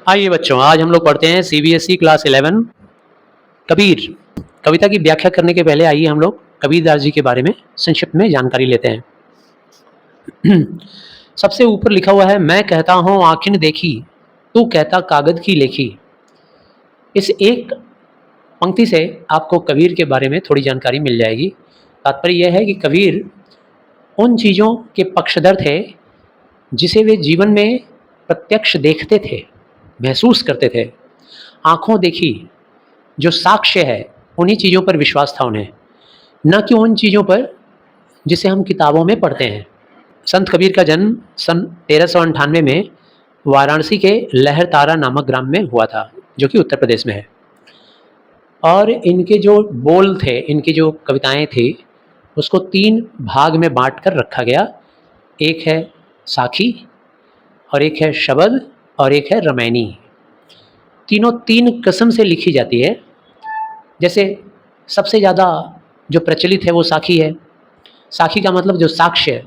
आइए बच्चों, आज हम लोग पढ़ते हैं सीबीएसई क्लास 11 कबीर। कविता की व्याख्या करने के पहले आइए हम लोग कबीरदास जी के बारे में संक्षिप्त में जानकारी लेते हैं। सबसे ऊपर लिखा हुआ है, मैं कहता हूँ आँखें देखी, तू कहता कागज की लेखी। इस एक पंक्ति से आपको कबीर के बारे में थोड़ी जानकारी मिल जाएगी। तात्पर्य यह है कि कबीर उन चीज़ों के पक्षधर थे जिसे वे जीवन में प्रत्यक्ष देखते थे, महसूस करते थे। आँखों देखी जो साक्ष्य है, उन्हीं चीज़ों पर विश्वास था उन्हें, न कि उन चीज़ों पर जिसे हम किताबों में पढ़ते हैं। संत कबीर का जन्म सन 1398 में वाराणसी के लहरतारा नामक ग्राम में हुआ था, जो कि उत्तर प्रदेश में है। और इनके जो बोल थे, इनकी जो कविताएं थी, उसको 3 भाग में बांट कर रखा गया। एक है साखी, और एक है शबद, और एक है रामायणी। तीनों 3 किस्म से लिखी जाती है। जैसे सबसे ज़्यादा जो प्रचलित है वो साखी है। साखी का मतलब जो साक्ष्य,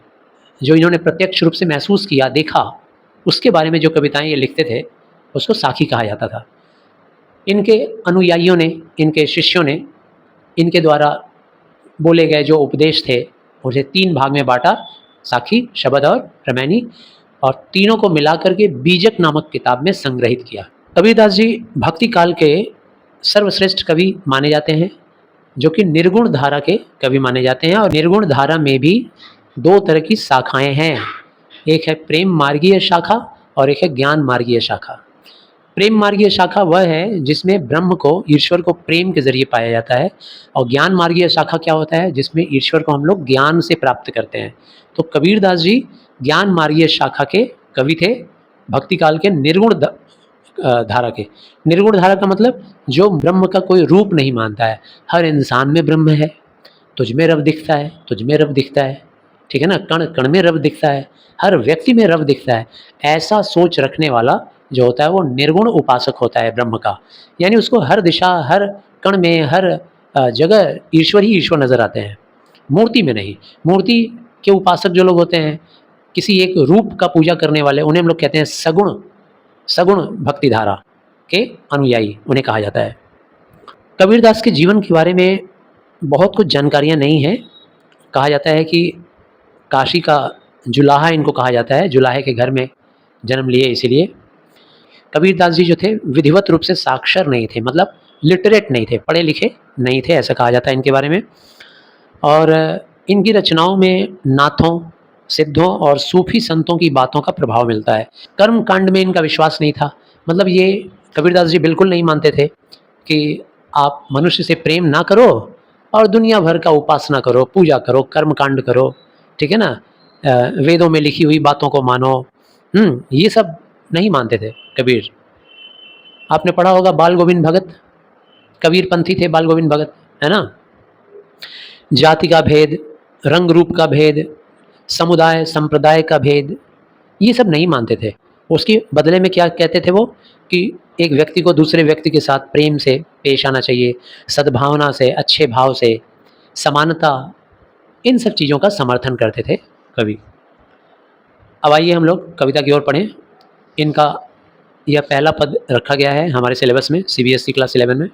जो इन्होंने प्रत्यक्ष रूप से महसूस किया, देखा, उसके बारे में जो कविताएं ये लिखते थे, उसको साखी कहा जाता था। इनके अनुयायियों ने, इनके शिष्यों ने, इनके द्वारा बोले गए जो उपदेश थे, उसे 3 भाग में बांटा, साखी, शबद और रामायणी, और तीनों को मिलाकर के बीजक नामक किताब में संग्रहित किया। कबीरदास जी भक्ति काल के सर्वश्रेष्ठ कवि माने जाते हैं, जो कि निर्गुण धारा के कवि माने जाते हैं। और निर्गुण धारा में भी 2 तरह की शाखाएं हैं, एक है प्रेम मार्गीय शाखा और एक है ज्ञान मार्गीय शाखा। प्रेम मार्गीय शाखा वह है जिसमें ब्रह्म को, ईश्वर को प्रेम के जरिए पाया जाता है, और ज्ञान मार्गीय शाखा क्या होता है, जिसमें ईश्वर को हम लोग ज्ञान से प्राप्त करते हैं। तो कबीरदास जी ज्ञान मार्गीय शाखा के कवि थे, भक्ति काल के निर्गुण धारा के। निर्गुण धारा का मतलब जो ब्रह्म का कोई रूप नहीं मानता है। हर इंसान में ब्रह्म है, तुझ में रब दिखता है, तुझ में रब दिखता है, ठीक है ना, कण कण में रब दिखता है, हर व्यक्ति में रब दिखता है। ऐसा सोच रखने वाला जो होता है वो निर्गुण उपासक होता है ब्रह्म का। यानी उसको हर दिशा, हर कण में, हर जगह ईश्वर ही ईश्वर नजर आते हैं, मूर्ति में नहीं। मूर्ति के उपासक जो लोग होते हैं, किसी एक रूप का पूजा करने वाले, उन्हें हम लोग कहते हैं सगुण, सगुण भक्ति धारा के अनुयायी उन्हें कहा जाता है। कबीरदास के जीवन के बारे में बहुत कुछ जानकारियाँ नहीं हैं। कहा जाता है कि काशी का जुलाहा इनको कहा जाता है, जुलाहे के घर में जन्म लिए इसीलिए। कबीरदास जी जो थे विधिवत रूप से साक्षर नहीं थे, मतलब लिटरेट नहीं थे, पढ़े लिखे नहीं थे, ऐसा कहा जाता है इनके बारे में। और इनकी रचनाओं में नाथों, सिद्धों और सूफी संतों की बातों का प्रभाव मिलता है। कर्म कांड में इनका विश्वास नहीं था। मतलब ये कबीरदास जी बिल्कुल नहीं मानते थे कि आप मनुष्य से प्रेम ना करो और दुनिया भर का उपासना करो, पूजा करो, कर्म कांड करो, ठीक है ना, वेदों में लिखी हुई बातों को मानो। ये सब नहीं मानते थे कबीर। आपने पढ़ा होगा बाल गोविंद भगत, कबीर पंथी थे बाल गोविंद भगत, है ना। जाति का भेद, रंग रूप का भेद, समुदाय संप्रदाय का भेद, ये सब नहीं मानते थे। उसके बदले में क्या कहते थे वो, कि एक व्यक्ति को दूसरे व्यक्ति के साथ प्रेम से पेश आना चाहिए, सद्भावना से, अच्छे भाव से, समानता, इन सब चीज़ों का समर्थन करते थे कवि। अब आइए हम लोग कविता की ओर पढ़ें। इनका यह पहला पद रखा गया है हमारे सिलेबस में, सीबीएसई क्लास 11 में।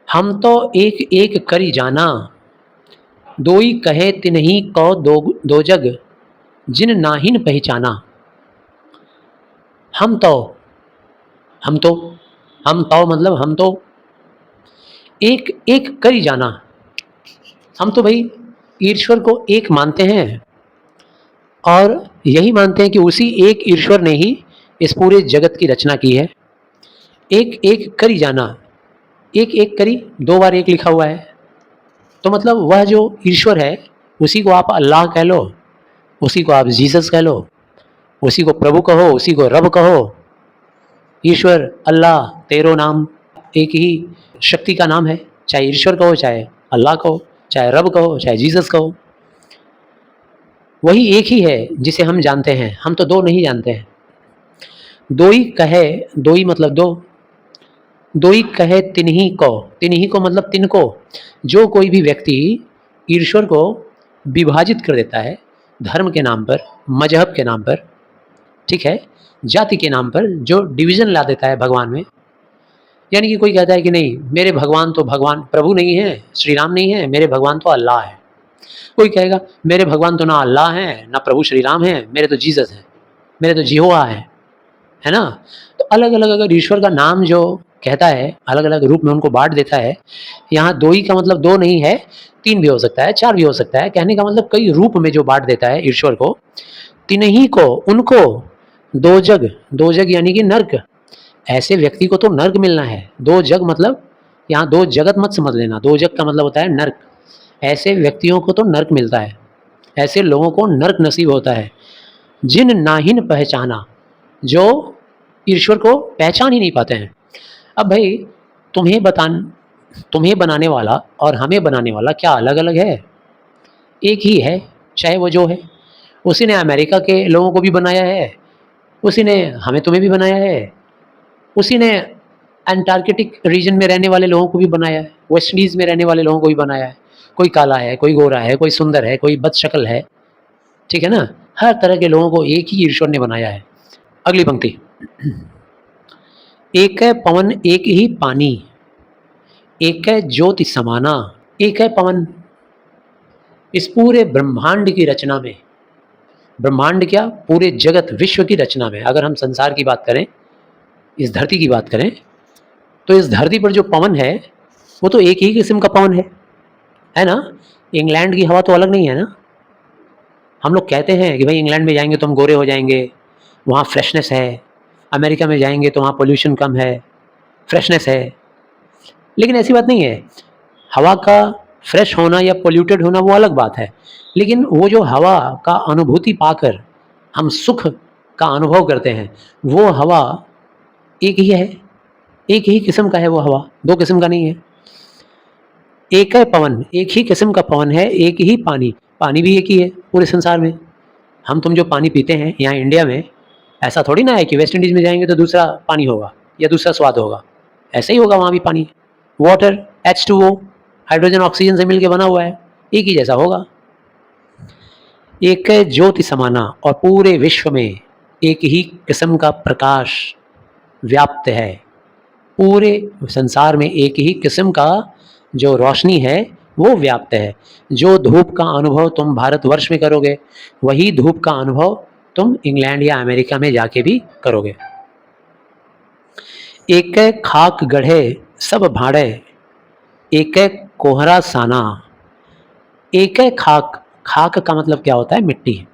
हम तो एक एक करी जाना, दोई कहे तिन्ही कौ दो जग, जिन नाहिन पहचाना। हम तो, हम तो, हम तो मतलब हम तो एक एक करी जाना। हम तो भाई ईश्वर को एक मानते हैं, और यही मानते हैं कि उसी एक ईश्वर ने ही इस पूरे जगत की रचना की है। एक एक करी जाना, एक एक करी, 2 बार एक लिखा हुआ है, तो मतलब वह जो ईश्वर है उसी को आप अल्लाह कह लो, उसी को आप जीसस कह लो, उसी को प्रभु कहो, उसी को रब कहो। ईश्वर, अल्लाह, तेरो नाम, एक ही शक्ति का नाम है। चाहे ईश्वर कहो, चाहे अल्लाह कहो, चाहे रब कहो, चाहे जीसस कहो, वही एक ही है जिसे हम जानते हैं। हम तो 2 नहीं जानते हैं। दोई कहे, दोई मतलब 2, दोई कहे तिन्ही को, तिन्ही को मतलब तिनको। जो कोई भी व्यक्ति ईश्वर को विभाजित कर देता है धर्म के नाम पर, मजहब के नाम पर, ठीक है, जाति के नाम पर जो डिवीज़न ला देता है भगवान में। यानी कि कोई कहता है कि नहीं, मेरे भगवान तो भगवान प्रभु नहीं है, श्री राम नहीं है, मेरे भगवान तो अल्लाह है। कोई कहेगा मेरे भगवान तो ना अल्लाह हैं, ना प्रभु श्री राम हैं, मेरे तो जीसस हैं, मेरे तो यहोवा है ना? तो अलग-अलग अगर ईश्वर का नाम जो कहता है, अलग-अलग रूप में उनको बाँट देता है। यहाँ 2 ही का मतलब 2 नहीं है, 3 भी हो सकता है, 4 भी हो सकता है। कहने का मतलब कई रूप में जो बाँट देता है ईश्वर को, तिन्हीं को, उनको दोजग, दोजग यानी कि नर्क, ऐसे व्यक्ति को तो नर्क मिलना है। दोजग मतलब यहाँ दो जगत मत समझ लेना, दोजग का मतलब होता है नर्क। ऐसे व्यक्तियों को तो नर्क मिलता है, ऐसे लोगों को नर्क नसीब होता है, जिन नाहिन पहचाना, जो ईश्वर को पहचान ही नहीं पाते हैं। अब भाई तुम्हें तुम्हें बनाने वाला और हमें बनाने वाला क्या अलग-अलग है? एक ही है, चाहे वो जो है। उसी ने अमेरिका के लोगों को भी बनाया है, उसी ने हमें तुम्हें भी बनाया है, उसी ने अंटार्कटिक रीजन में रहने वाले लोगों को भी बनाया है, वेस्ट इंडीज़ में रहने वाले लोगों को भी बनाया है। कोई काला है, कोई गोरा है, कोई सुंदर है, कोई बदशक्ल है, ठीक है ना? हर तरह के लोगों को एक ही ईश्वर ने बनाया है। अगली पंक्ति, एक है पवन एक ही पानी, एक है ज्योति समाना, एक है पवन। इस पूरे ब्रह्मांड की रचना में, ब्रह्मांड क्या, पूरे जगत विश्व की रचना में, अगर हम संसार की बात करें, इस धरती की बात करें, तो इस धरती पर जो पवन है वो तो एक ही किस्म का पवन है ना? इंग्लैंड की हवा तो अलग नहीं है ना? हम लोग कहते हैं कि भाई इंग्लैंड में जाएंगे तो हम गोरे हो जाएंगे, वहाँ फ्रेशनेस है, अमेरिका में जाएंगे तो वहाँ पोल्यूशन कम है, फ्रेशनेस है। लेकिन ऐसी बात नहीं है। हवा का फ्रेश होना या पोल्यूटेड होना वो अलग बात है, लेकिन वो जो हवा का अनुभूति पाकर हम सुख का अनुभव करते हैं, वो हवा एक ही है, एक ही किस्म का है वो हवा, दो किस्म का नहीं है। एक है पवन, एक ही किस्म का पवन है, एक ही पानी, पानी भी एक ही है पूरे संसार में। हम तुम जो पानी पीते हैं यहाँ इंडिया में, ऐसा थोड़ी ना है कि वेस्ट इंडीज़ में जाएंगे तो दूसरा पानी होगा या दूसरा स्वाद होगा। ऐसे ही होगा वहाँ भी पानी, वाटर H2O हाइड्रोजन ऑक्सीजन से मिलकर बना हुआ है, एक ही जैसा होगा। एक है ज्योति समाना, और पूरे विश्व में एक ही किस्म का प्रकाश व्याप्त है। पूरे संसार में एक ही किस्म का जो रोशनी है वो व्याप्त है। जो धूप का अनुभव तुम भारतवर्ष में करोगे, वही धूप का अनुभव तुम इंग्लैंड या अमेरिका में जाके भी करोगे। एक है खाक गढ़े सब भाड़े, एक है कोहरा साना। एक है खाक, खाक का मतलब क्या होता है, मिट्टी।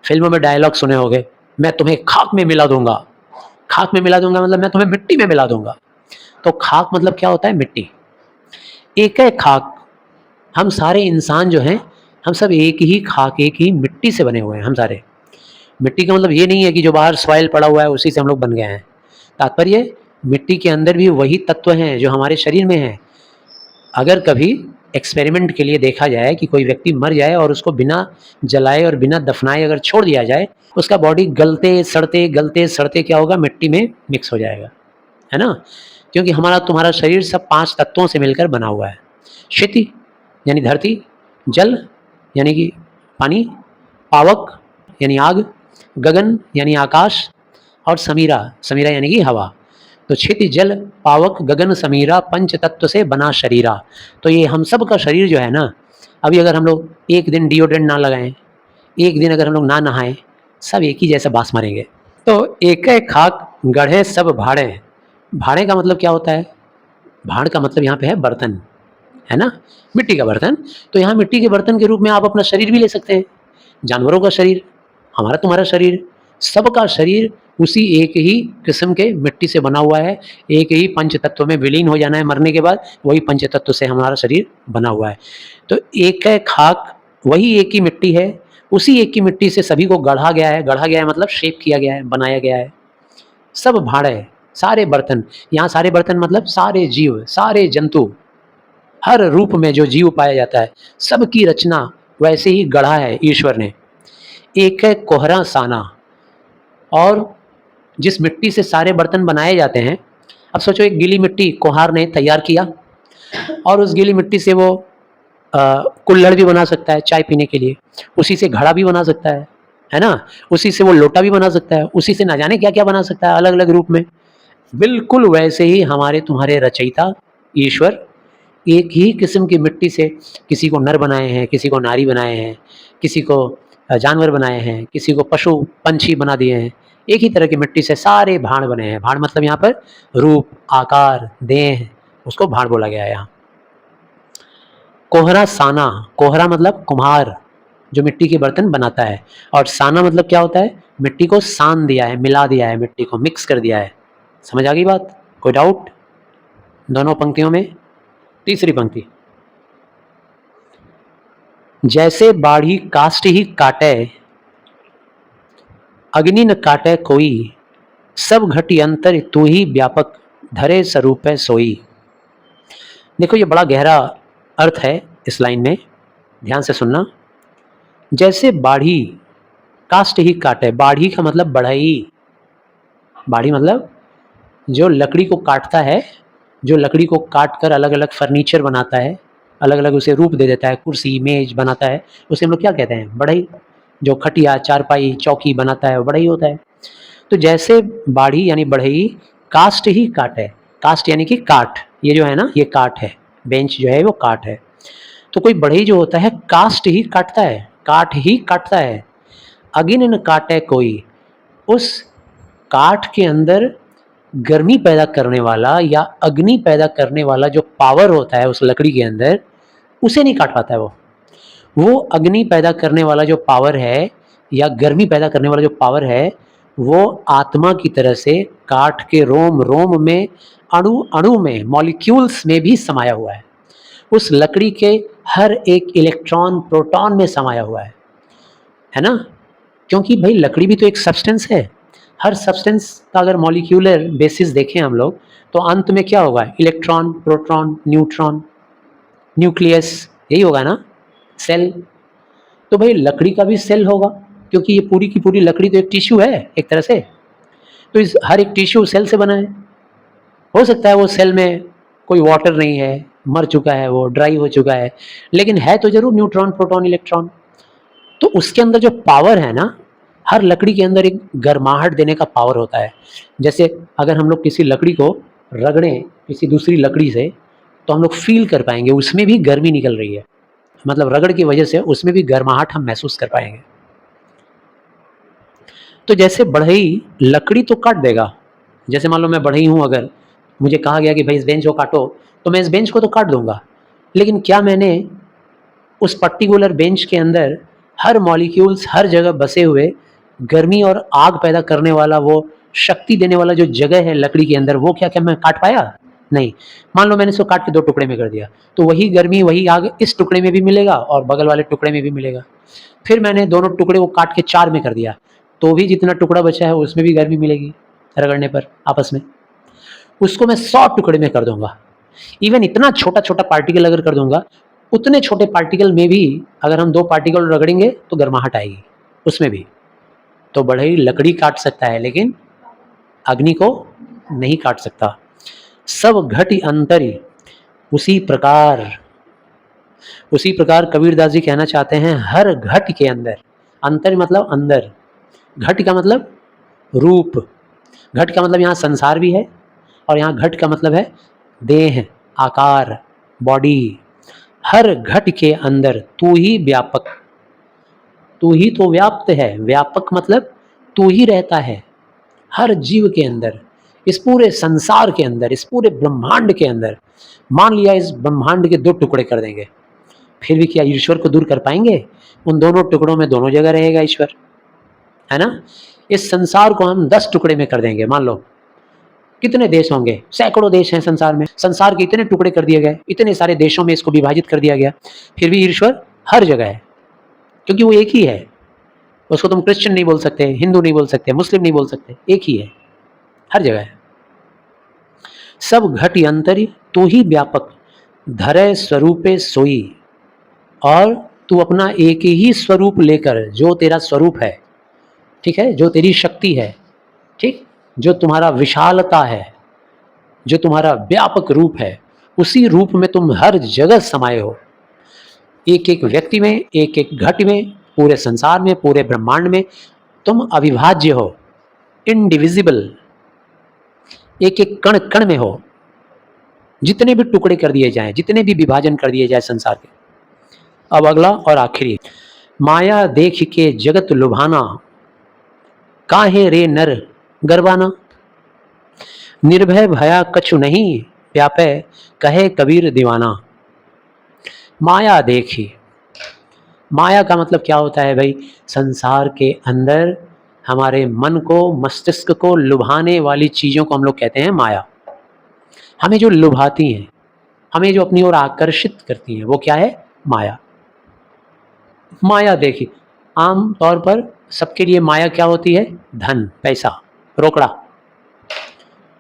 फिल्मों में डायलॉग सुने होंगे, मैं तुम्हें खाक में मिला दूंगा। खाक में मिला दूंगा मतलब मैं तुम्हें मिट्टी में मिला दूंगा। तो खाक मतलब क्या होता है, मिट्टी। एक है खाक, हम सारे इंसान जो हैं, हम सब एक ही खाक, एक ही मिट्टी से बने हुए हैं हम सारे। मिट्टी का मतलब ये नहीं है कि जो बाहर सॉइल पड़ा हुआ है उसी से हम लोग बन गए हैं। तात्पर्य मिट्टी के अंदर भी वही तत्व हैं जो हमारे शरीर में हैं। अगर कभी एक्सपेरिमेंट के लिए देखा जाए कि कोई व्यक्ति मर जाए और उसको बिना जलाए और बिना दफनाए अगर छोड़ दिया जाए, उसका बॉडी गलते सड़ते क्या होगा, मिट्टी में मिक्स हो जाएगा, है ना? क्योंकि हमारा तुम्हारा शरीर सब 5 तत्वों से मिलकर बना हुआ है। क्षिति यानी धरती, जल यानी कि पानी, पावक यानी आग, गगन यानी आकाश, और समीरा, समीरा यानी कि हवा। तो क्षिति जल पावक गगन समीरा पंच तत्व से बना शरीरा। तो ये हम सब का शरीर जो है ना, अभी अगर हम लोग एक दिन डिओड्रेंट ना लगाएं, एक दिन अगर हम लोग ना नहाएं, सब एक ही जैसा बास मारेंगे। तो एक है खाक गढ़े सब भाड़े। भाड़े का मतलब क्या होता है, भाड़ का मतलब यहाँ पे है बर्तन, है ना, मिट्टी का बर्तन। तो यहाँ मिट्टी के बर्तन के रूप में आप अपना शरीर भी ले सकते हैं, जानवरों का शरीर, हमारा तुम्हारा शरीर, सबका शरीर उसी एक ही किस्म के मिट्टी से बना हुआ है। एक ही पंच तत्व में विलीन हो जाना है मरने के बाद, वही पंच तत्व से हमारा शरीर बना हुआ है। तो एक है खाक, वही एक ही मिट्टी है, उसी एक की मिट्टी से सभी को गढ़ा गया है। गढ़ा गया है मतलब शेप किया गया है, बनाया गया है। सब भाड़े, सारे बर्तन, यहाँ सारे बर्तन मतलब सारे जीव, सारे जंतु, हर रूप में जो जीव पाया जाता है, सबकी रचना वैसे ही गढ़ा है ईश्वर ने। एक है कोहरा साना, और जिस मिट्टी से सारे बर्तन बनाए जाते हैं, अब सोचो एक गीली मिट्टी कोहार ने तैयार किया, और उस गीली मिट्टी से वो कुल्हड़ भी बना सकता है चाय पीने के लिए, उसी से घड़ा भी बना सकता है है ना? उसी से वो लोटा भी बना सकता है, उसी से ना जाने क्या-क्या बना सकता है अलग-अलग रूप में। बिल्कुल वैसे ही हमारे तुम्हारे रचयिता ईश्वर एक ही किस्म की मिट्टी से किसी को नर बनाए हैं, किसी को नारी बनाए हैं, किसी को जानवर बनाए हैं, किसी को पशु पंछी बना दिए हैं। एक ही तरह की मिट्टी से सारे भाण बने हैं। भाण मतलब यहाँ पर रूप, आकार, देह, उसको भाण बोला गया है यहाँ। कोहरा साना, कोहरा मतलब कुम्हार जो मिट्टी के बर्तन बनाता है, और साना मतलब क्या होता है? मिट्टी को सान दिया है, मिला दिया है, मिट्टी को मिक्स कर दिया है। समझ आ गई बात? कोई डाउट दोनों पंक्तियों में? तीसरी पंक्ति, जैसे बाढ़ी काष्ठ ही काटे, अग्नि न काटे कोई, सब घटी अंतर तू ही व्यापक, धरे स्वरूपे सोई। देखो ये बड़ा गहरा अर्थ है इस लाइन में, ध्यान से सुनना। जैसे बाढ़ी काष्ठ ही काटे, बाढ़ी का मतलब बढ़ई, बाढ़ी मतलब जो लकड़ी को काटता है, जो लकड़ी को काट कर अलग अलग फर्नीचर बनाता है, अलग अलग उसे रूप दे देता है, कुर्सी मेज बनाता है, उसे हम लोग क्या कहते हैं? बढ़ई। जो खटिया चारपाई चौकी बनाता है वो बढ़ई होता है। तो जैसे बाढ़ी यानी बढ़ई काष्ठ ही काटे, काष्ठ यानी कि काठ, ये जो है ना ये काठ है, बेंच जो है वो काठ है। तो कोई बढ़ई जो होता है काष्ठ ही काटता है, काठ ही काटता है। अगिन न काटे कोई, उस काठ के अंदर गर्मी पैदा करने वाला या अग्नि पैदा करने वाला जो पावर होता है उस लकड़ी के अंदर, उसे नहीं काट पाता है वो अग्नि पैदा करने वाला जो पावर है या गर्मी पैदा करने वाला जो पावर है, वो आत्मा की तरह से काठ के रोम रोम में, अणु अणु में, मॉलिक्यूल्स में भी समाया हुआ है। उस लकड़ी के हर एक इलेक्ट्रॉन प्रोटॉन में समाया हुआ है ना? क्योंकि भाई लकड़ी भी तो एक सब्सटेंस है। हर सब्सटेंस का अगर मॉलिक्यूलर बेसिस देखें हम लोग, तो अंत में क्या होगा? इलेक्ट्रॉन, प्रोटॉन, न्यूट्रॉन, न्यूक्लियस, यही होगा ना? सेल। तो भाई लकड़ी का भी सेल होगा, क्योंकि ये पूरी की पूरी लकड़ी तो एक टिश्यू है एक तरह से। तो इस हर एक टिश्यू सेल से बना है। हो सकता है वो सेल में कोई वाटर नहीं है, मर चुका है, वो ड्राई हो चुका है, लेकिन है तो जरूर न्यूट्रॉन, प्रोटॉन, इलेक्ट्रॉन। तो उसके अंदर जो पावर है ना, हर लकड़ी के अंदर एक गर्माहट देने का पावर होता है। जैसे अगर हम लोग किसी लकड़ी को रगड़ें किसी दूसरी लकड़ी से, तो हम लोग फील कर पाएंगे उसमें भी गर्मी निकल रही है, मतलब रगड़ की वजह से उसमें भी गर्माहट हम महसूस कर पाएंगे। तो जैसे बढ़ई लकड़ी तो काट देगा, जैसे मान लो मैं बढ़ई हूँ, अगर मुझे कहा गया कि भाई इस बेंच को काटो, तो मैं इस बेंच को तो काट दूंगा, लेकिन क्या मैंने उस पर्टिकुलर बेंच के अंदर हर मॉलिक्यूल्स हर जगह बसे हुए गर्मी और आग पैदा करने वाला, वो शक्ति देने वाला जो जगह है लकड़ी के अंदर, वो क्या क्या मैं काट पाया? नहीं। मान लो मैंने इसको काट के दो टुकड़े में कर दिया, तो वही गर्मी वही आग इस टुकड़े में भी मिलेगा और बगल वाले टुकड़े में भी मिलेगा। फिर मैंने दोनों टुकड़े को काट के 4 में कर दिया, तो भी जितना टुकड़ा बचा है उसमें भी गर्मी मिलेगी रगड़ने पर आपस में। उसको मैं 100 टुकड़े में कर दूंगा, इवन इतना छोटा छोटा पार्टिकल अगर कर दूंगा, उतने छोटे पार्टिकल में भी अगर हम 2 पार्टिकल रगड़ेंगे तो गर्माहट आएगी उसमें भी। तो बढ़ई लकड़ी काट सकता है लेकिन अग्नि को नहीं काट सकता। सब घटी अंतरी, उसी प्रकार उसी प्रकार कबीरदास जी कहना चाहते हैं हर घट के अंदर, अंतर मतलब अंदर, घट का मतलब रूप, घट का मतलब यहाँ संसार भी है, और यहाँ घट का मतलब है देह, आकार, बॉडी। हर घट के अंदर तू ही व्यापक, तू ही तो व्याप्त है, व्यापक मतलब तू ही रहता है हर जीव के अंदर, इस पूरे संसार के अंदर, इस पूरे ब्रह्मांड के अंदर। मान लिया इस ब्रह्मांड के 2 टुकड़े कर देंगे, फिर भी क्या ईश्वर को दूर कर पाएंगे? उन दोनों टुकड़ों में दोनों जगह रहेगा ईश्वर, है ना? इस संसार को हम 10 टुकड़े में कर देंगे, मान लो कितने देश होंगे? सैकड़ों देश हैं संसार में, संसार के इतने टुकड़े कर दिए गए, इतने सारे देशों में इसको विभाजित कर दिया गया, फिर भी ईश्वर हर जगह है, क्योंकि वो एक ही है। उसको तुम क्रिश्चियन नहीं बोल सकते, हिंदू नहीं बोल सकते, मुस्लिम नहीं बोल सकते, एक ही है, हर जगह है। सब घट अंतरी तू ही व्यापक, धरे स्वरूपे सोई, और तू अपना एक ही स्वरूप लेकर, जो तेरा स्वरूप है, ठीक है, जो तेरी शक्ति है, ठीक, जो तुम्हारा विशालता है, जो तुम्हारा व्यापक रूप है, उसी रूप में तुम हर जगह समाये हो, एक एक व्यक्ति में, एक एक घट में, पूरे संसार में, पूरे ब्रह्मांड में तुम अविभाज्य हो, इनडिविजिबल, एक एक कण कण में हो। जितने भी टुकड़े कर दिए जाएं, जितने भी विभाजन कर दिए जाए संसार के। अब अगला और आखिरी, माया देख के जगत लुभाना, काहे रे नर गरबाना। निर्भय भया कछु नहीं व्यापै, कहे कबीर दीवाना। माया देखी, माया का मतलब क्या होता है भाई? संसार के अंदर हमारे मन को, मस्तिष्क को लुभाने वाली चीज़ों को हम लोग कहते हैं माया। हमें जो लुभाती हैं, हमें जो अपनी ओर आकर्षित करती हैं, वो क्या है? माया। माया देखी, आम तौर पर सबके लिए माया क्या होती है? धन, पैसा, रोकड़ा।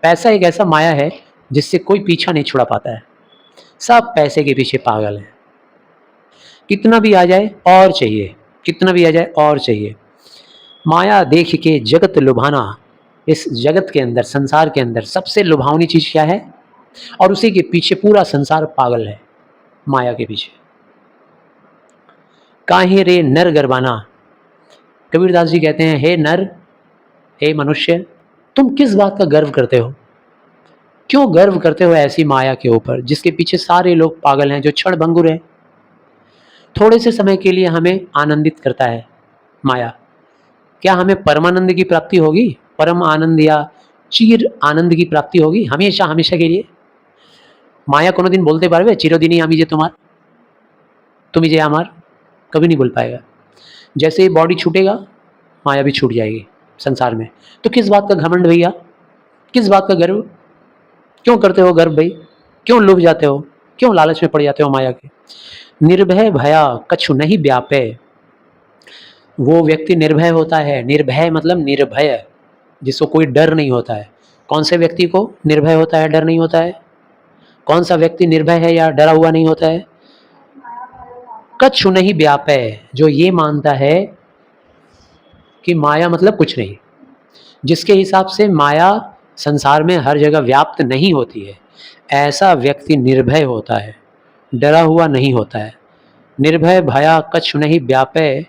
पैसा एक ऐसा माया है जिससे कोई पीछा नहीं छुड़ा पाता है। सब पैसे के पीछे पागल हैं। कितना भी आ जाए और चाहिए, कितना भी आ जाए और चाहिए। माया देख के जगत लुभाना, इस जगत के अंदर, संसार के अंदर सबसे लुभावनी चीज़ क्या है? और उसी के पीछे पूरा संसार पागल है, माया के पीछे। काहे रे नर गरबाना, कबीरदास जी कहते हैं, हे नर, हे मनुष्य, तुम किस बात का गर्व करते हो? क्यों गर्व करते हो ऐसी माया के ऊपर जिसके पीछे सारे लोग पागल हैं, जो क्षण भंगुर है? थोड़े से समय के लिए हमें आनंदित करता है माया। क्या हमें परमानंद की प्राप्ति होगी? परम आनंद या चिर आनंद की प्राप्ति होगी हमेशा हमेशा के लिए? माया कोनो दिन बोलते पारबे चिरदिनी आमी जे तुम्हार, तुम जे हमार? कभी नहीं बोल पाएगा। जैसे ही बॉडी छूटेगा, माया भी छूट जाएगी संसार में। तो किस बात का घमंड भैया? किस बात का गर्व? क्यों करते हो गर्व भाई? क्यों लुभ जाते हो? क्यों लालच में पड़ जाते हो माया के? निर्भय भया कछु नहीं व्यापे, वो व्यक्ति निर्भय होता है। निर्भय मतलब निर्भय, जिसको कोई डर नहीं होता है। कौन से व्यक्ति को निर्भय होता है, डर नहीं होता है? कौन सा व्यक्ति निर्भय है या डरा हुआ नहीं होता है? कछु नहीं व्यापै, जो ये मानता है कि माया मतलब कुछ नहीं, जिसके हिसाब से माया संसार में हर जगह व्याप्त नहीं होती है, ऐसा व्यक्ति निर्भय होता है, डरा हुआ नहीं होता है। निर्भय भया कछु नहीं व्यापै,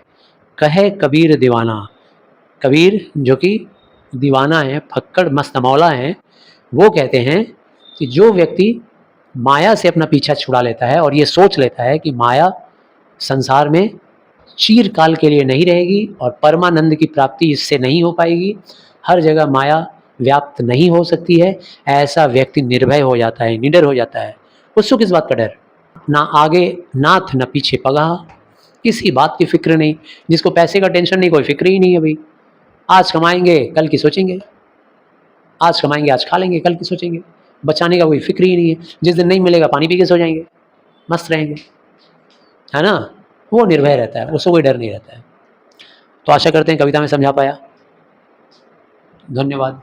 कहे कबीर दीवाना। कबीर जो कि दीवाना है, फक्कड़ मस्त मौला हैं, वो कहते हैं कि जो व्यक्ति माया से अपना पीछा छुड़ा लेता है और ये सोच लेता है कि माया संसार में चिरकाल के लिए नहीं रहेगी और परमानंद की प्राप्ति इससे नहीं हो पाएगी, हर जगह माया व्याप्त नहीं हो सकती है, ऐसा व्यक्ति निर्भय हो जाता है, निडर हो जाता है। उसको किस बात का डर? ना आगे नाथ न पीछे पगाह, किसी बात की फिक्र नहीं। जिसको पैसे का टेंशन नहीं, कोई फिक्र ही नहीं है भाई। आज कमाएंगे कल की सोचेंगे, आज कमाएंगे आज खा लेंगे, कल की सोचेंगे। बचाने का कोई फिक्र ही नहीं है। जिस दिन नहीं मिलेगा पानी पी के सो जाएंगे, मस्त रहेंगे, है ना? वो निर्भय रहता है, उसको कोई डर नहीं रहता है। तो आशा करते हैं कविता में समझा पाया। धन्यवाद।